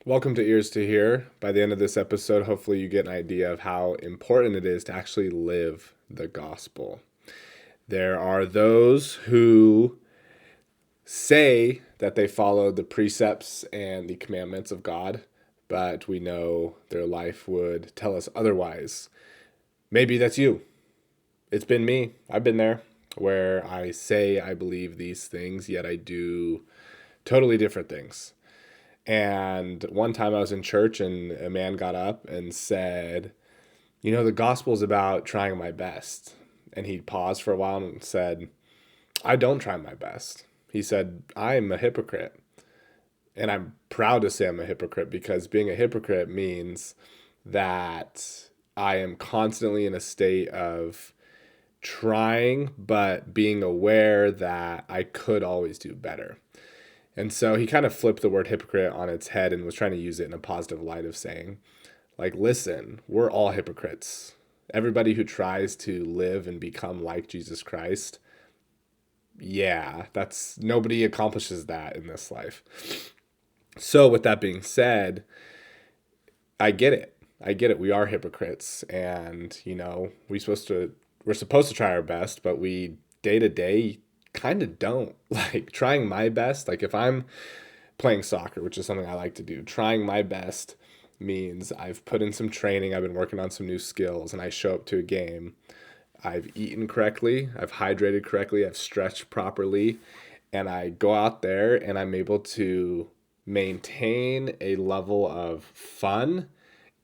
Welcome to Ears to Hear. By the end of this episode, hopefully, you get an idea of how important it is to actually live the gospel. There are those who say that they follow the precepts and the commandments of God, but we know their life would tell us otherwise. Maybe that's you. It's been me. I've been there where I say I believe these things, yet I do totally different things. And one time I was in church and a man got up and said, the gospel is about trying my best. And he paused for a while and said, I don't try my best. He said, I'm a hypocrite. And I'm proud to say I'm a hypocrite because being a hypocrite means that I am constantly in a state of trying, but being aware that I could always do better. And so he kind of flipped the word hypocrite on its head and was trying to use it in a positive light of saying, like, listen, we're all hypocrites. Everybody who tries to live and become like Jesus Christ, yeah, that's nobody accomplishes that in this life. So with that being said, I get it. I get it. We are hypocrites and, we're supposed to try our best, but we day to day kind of don't. Like trying my best, like if I'm playing soccer, which is something I like to do, trying my best means I've put in some training, I've been working on some new skills, and I show up to a game. I've eaten correctly, I've hydrated correctly, I've stretched properly, and I go out there and I'm able to maintain a level of fun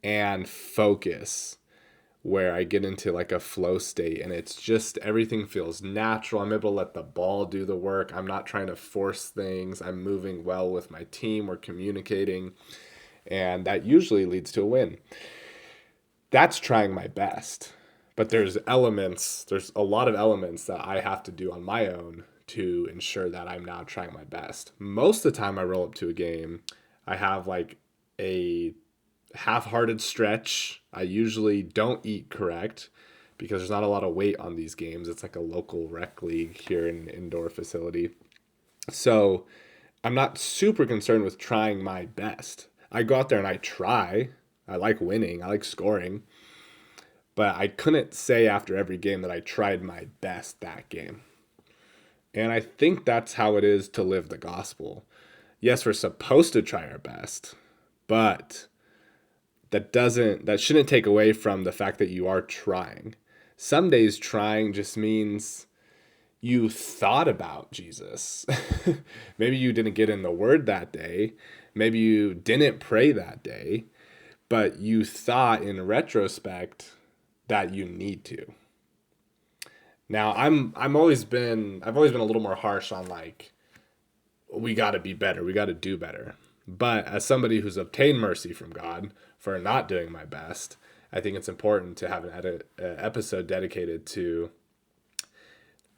and focus where I get into like a flow state and it's just everything feels natural. I'm able to let the ball do the work. I'm not trying to force things. I'm moving well with my team. We're communicating, and that usually leads to a win. That's trying my best. But there's a lot of elements that I have to do on my own to ensure that I'm now trying my best. Most of the time I roll up to a game, I have like a half-hearted stretch. I usually don't eat correct because there's not a lot of weight on these games. It's like a local rec league here in an indoor facility. So I'm not super concerned with trying my best. I go out there and I try. I like winning. I like scoring. But I couldn't say after every game that I tried my best that game. And I think that's how it is to live the gospel. Yes, we're supposed to try our best, but that shouldn't take away from the fact that you are trying. Some days trying just means you thought about Jesus. Maybe you didn't get in the word that day. Maybe you didn't pray that day, but you thought in retrospect that you need to. Now, I've always been a little more harsh on like we got to be better. We got to do better. But as somebody who's obtained mercy from God for not doing my best, I think it's important to have an episode dedicated to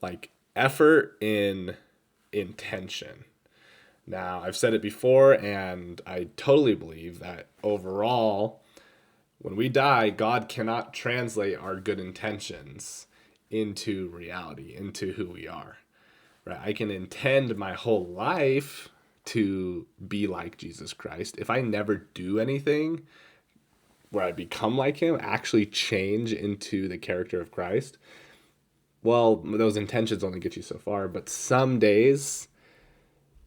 like effort in intention. Now, I've said it before, and I totally believe that overall, when we die, God cannot translate our good intentions into reality, into who we are. Right? I can intend my whole life to be like Jesus Christ. If I never do anything where I become like him, actually change into the character of Christ, well, those intentions only get you so far. But some days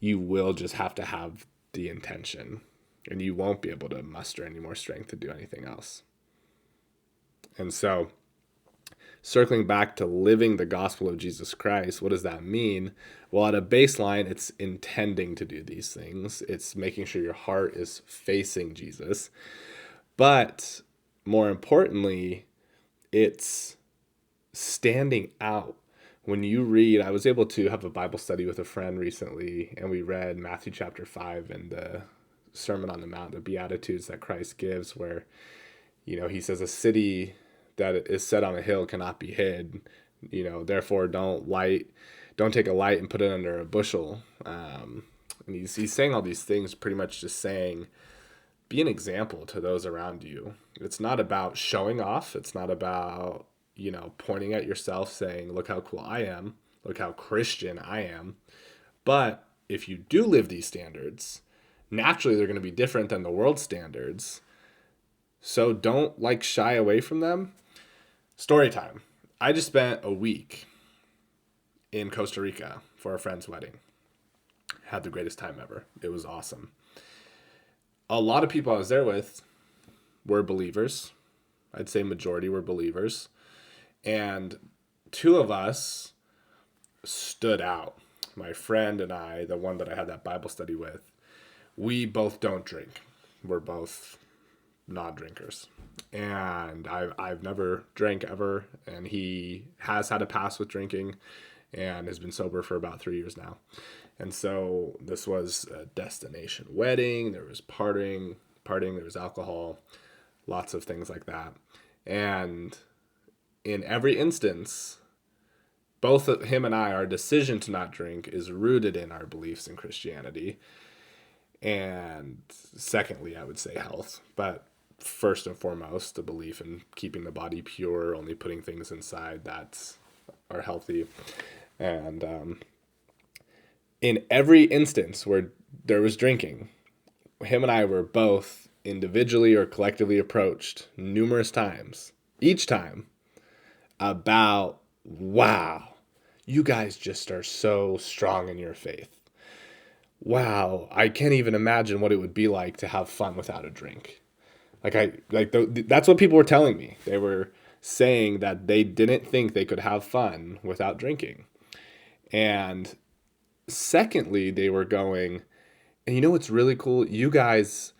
you will just have to have the intention and you won't be able to muster any more strength to do anything else. And so, circling back to living the gospel of Jesus Christ, what does that mean? Well, at a baseline, it's intending to do these things. It's making sure your heart is facing Jesus. But more importantly, it's standing out. When you read, I was able to have a Bible study with a friend recently, and we read Matthew chapter 5 and the Sermon on the Mount, the Beatitudes that Christ gives, where, he says, a city that is set on a hill cannot be hid. Therefore, don't take a light and put it under a bushel. And he's saying all these things, pretty much just saying, be an example to those around you. It's not about showing off. It's not about, pointing at yourself saying, look how cool I am. Look how Christian I am. But if you do live these standards, naturally they're going to be different than the world standards. So don't like shy away from them. Story time. I just spent a week in Costa Rica for a friend's wedding. Had the greatest time ever. It was awesome. A lot of people I was there with were believers. I'd say majority were believers. And two of us stood out. My friend and I, the one that I had that Bible study with, we both don't drink. We're both non-drinkers. And I've never drank ever. And he has had a past with drinking and has been sober for about 3 years now. And so this was a destination wedding. There was partying, there was alcohol, lots of things like that. And in every instance, both him and I, our decision to not drink is rooted in our beliefs in Christianity. And secondly, I would say health. But first and foremost, the belief in keeping the body pure, only putting things inside that are healthy. And in every instance where there was drinking, him and I were both individually or collectively approached numerous times, each time, about, wow, you guys just are so strong in your faith. Wow, I can't even imagine what it would be like to have fun without a drink. That's what people were telling me. They were saying that they didn't think they could have fun without drinking. And secondly, they were going, and you know what's really cool? You guys,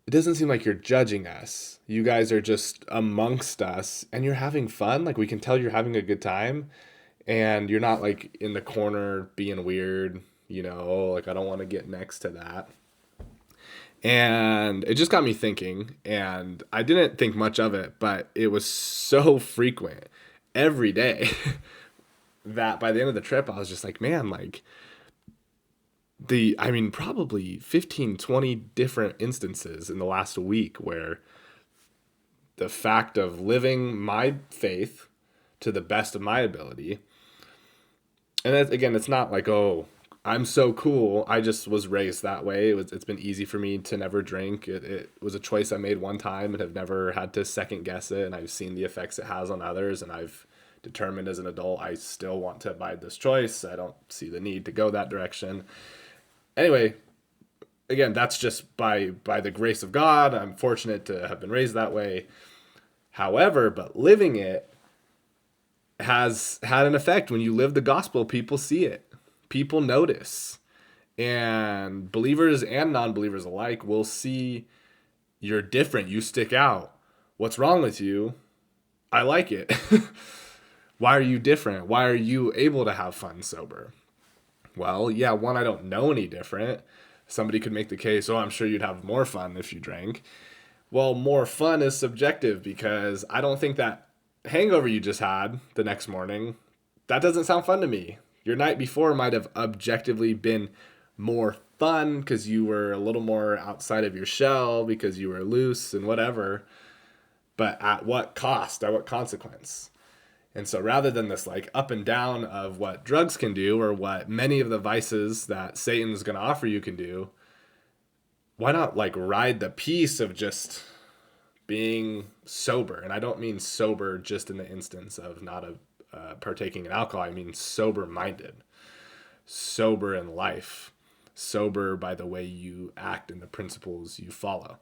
it doesn't seem like you're judging us. You guys are just amongst us and you're having fun. Like, we can tell you're having a good time and you're not like in the corner being weird, like I don't want to get next to that. And it just got me thinking, and I didn't think much of it, but it was so frequent every day that by the end of the trip, I was just like, man, like probably 15, 20 different instances in the last week where the fact of living my faith to the best of my ability. And again, it's not like, oh, I'm so cool. I just was raised that way. It's been easy for me to never drink. It was a choice I made one time and have never had to second guess it. And I've seen the effects it has on others. And I've determined as an adult, I still want to abide this choice. I don't see the need to go that direction. Anyway, again, that's just by the grace of God. I'm fortunate to have been raised that way. However, but living it has had an effect. When you live the gospel, people see it. People notice. And believers and non-believers alike will see you're different. You stick out. What's wrong with you? I like it. Why are you different? Why are you able to have fun sober? Well, yeah, one, I don't know any different. Somebody could make the case, oh, I'm sure you'd have more fun if you drank. Well, more fun is subjective because I don't think that hangover you just had the next morning, that doesn't sound fun to me. Your night before might have objectively been more fun because you were a little more outside of your shell, because you were loose and whatever. But at what cost? At what consequence? And so rather than this like up and down of what drugs can do or what many of the vices that Satan's going to offer you can do, why not like ride the peace of just being sober? And I don't mean sober just in the instance of not partaking in alcohol. I mean sober-minded, sober in life, sober by the way you act and the principles you follow.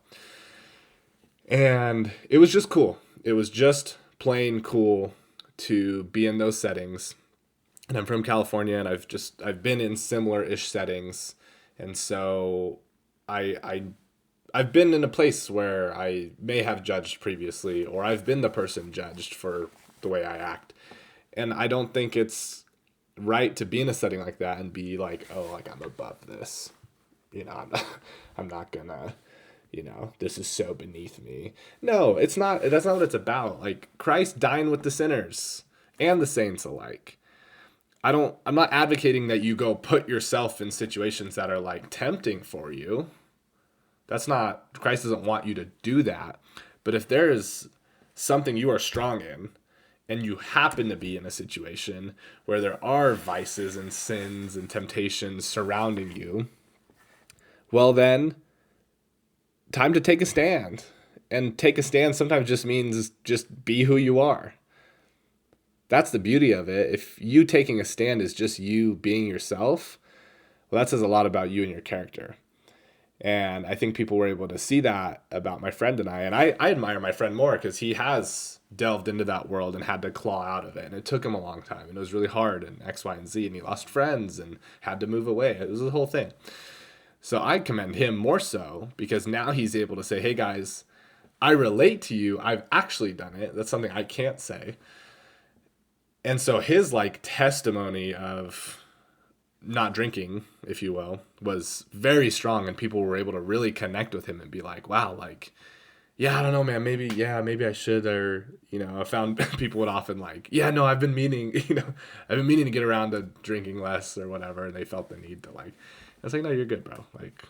And it was just cool. It was just plain cool to be in those settings. And I'm from California, and I've been in similar-ish settings. And so I've been in a place where I may have judged previously, or I've been the person judged for the way I act. And I don't think it's right to be in a setting like that and be like, oh, like I'm above this. I'm not gonna, this is so beneath me. No, it's not. That's not what it's about. Like, Christ dined with the sinners and the saints alike. I'm not advocating that you go put yourself in situations that are like tempting for you. Christ doesn't want you to do that. But if there is something you are strong in, and you happen to be in a situation where there are vices and sins and temptations surrounding you, well then, time to take a stand. And take a stand sometimes just means just be who you are. That's the beauty of it. If you taking a stand is just you being yourself, well, that says a lot about you and your character. And I think people were able to see that about my friend and I. And I admire my friend more because he has delved into that world and had to claw out of it. And it took him a long time. And it was really hard and X, Y, and Z. And he lost friends and had to move away. It was the whole thing. So I commend him more so because now he's able to say, hey guys, I relate to you. I've actually done it. That's something I can't say. And so his like testimony of not drinking, if you will, was very strong, and people were able to really connect with him and be like, wow, like, yeah, I don't know, man, maybe I should, or, I found people would often like, yeah, no, I've been meaning to get around to drinking less or whatever. And they felt the need to like, I was like, no, you're good, bro. Like,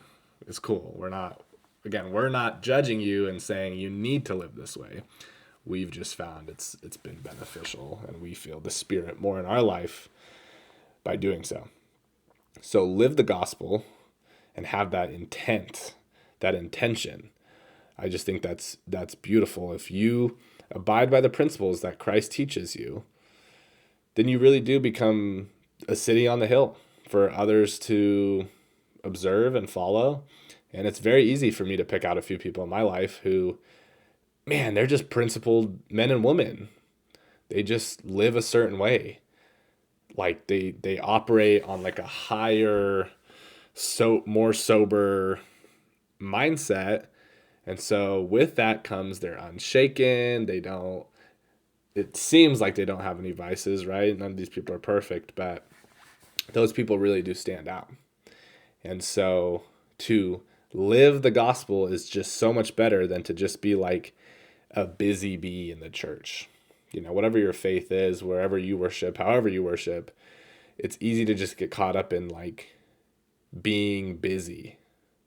it's cool. We're not judging you and saying you need to live this way. We've just found it's been beneficial, and we feel the Spirit more in our life by doing so. So live the gospel and have that intent, that intention. I just think that's beautiful. If you abide by the principles that Christ teaches you, then you really do become a city on the hill for others to observe and follow. And it's very easy for me to pick out a few people in my life who, man, they're just principled men and women. They just live a certain way. Like they operate on like a higher, more sober mindset. And so with that comes they're unshaken. It seems like they don't have any vices, right? None of these people are perfect, but those people really do stand out. And so to live the gospel is just so much better than to just be like a busy bee in the church. Whatever your faith is, wherever you worship, however you worship, it's easy to just get caught up in like being busy.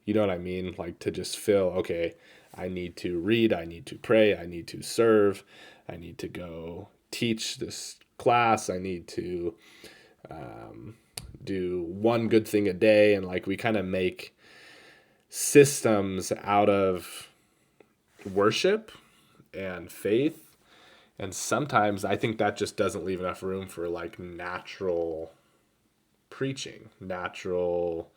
You know what I mean? Like to just feel, okay, I need to read, I need to pray, I need to serve, I need to go teach this class, I need to do one good thing a day. And like we kind of make systems out of worship and faith. And sometimes I think that just doesn't leave enough room for like natural preaching, natural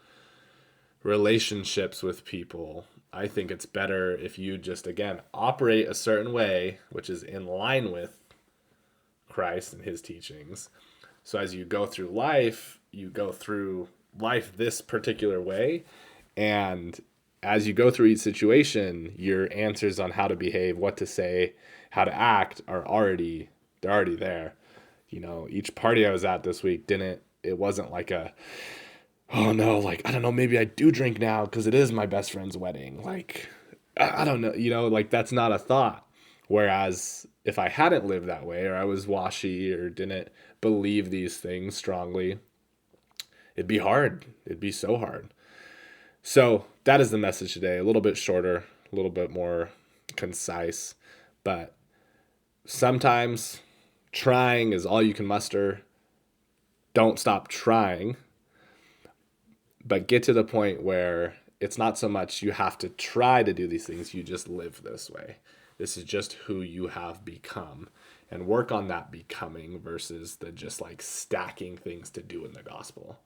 relationships with people. I think it's better if you just, again, operate a certain way, which is in line with Christ and his teachings. So as you go through life this particular way. And as you go through each situation, your answers on how to behave, what to say, how to act they're already there. Each party I was at this week it wasn't like oh no, like, I don't know, maybe I do drink now because it is my best friend's wedding. Like, I don't know, like that's not a thought. Whereas if I hadn't lived that way, or I was washy or didn't believe these things strongly, it'd be hard. It'd be so hard. So that is the message today. A little bit shorter, a little bit more concise, but sometimes trying is all you can muster. Don't stop trying, but get to the point where it's not so much you have to try to do these things, you just live this way. This is just who you have become, and work on that becoming versus the just like stacking things to do in the gospel.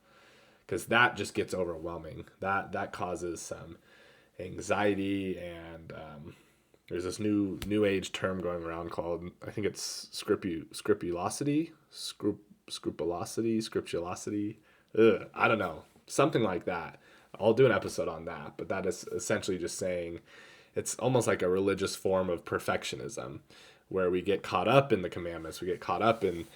Because that just gets overwhelming. That causes some anxiety, and there's this new age term going around called, I think it's scrupulosity. I don't know, something like that. I'll do an episode on that, but that is essentially just saying it's almost like a religious form of perfectionism, where we get caught up in the commandments, we get caught up in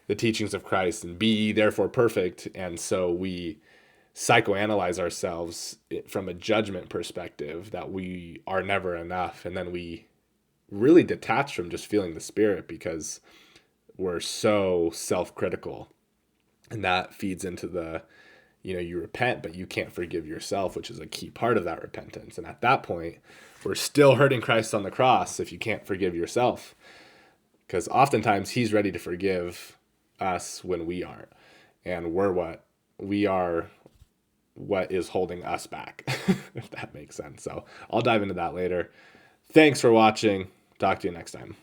the teachings of Christ, and be ye therefore perfect. And so we psychoanalyze ourselves from a judgment perspective that we are never enough. And then we really detach from just feeling the Spirit because we're so self-critical. And that feeds into the, you repent, but you can't forgive yourself, which is a key part of that repentance. And at that point, we're still hurting Christ on the cross if you can't forgive yourself. Because oftentimes he's ready to forgive us when we aren't. And we are what is holding us back, if that makes sense. So I'll dive into that later. Thanks for watching. Talk to you next time.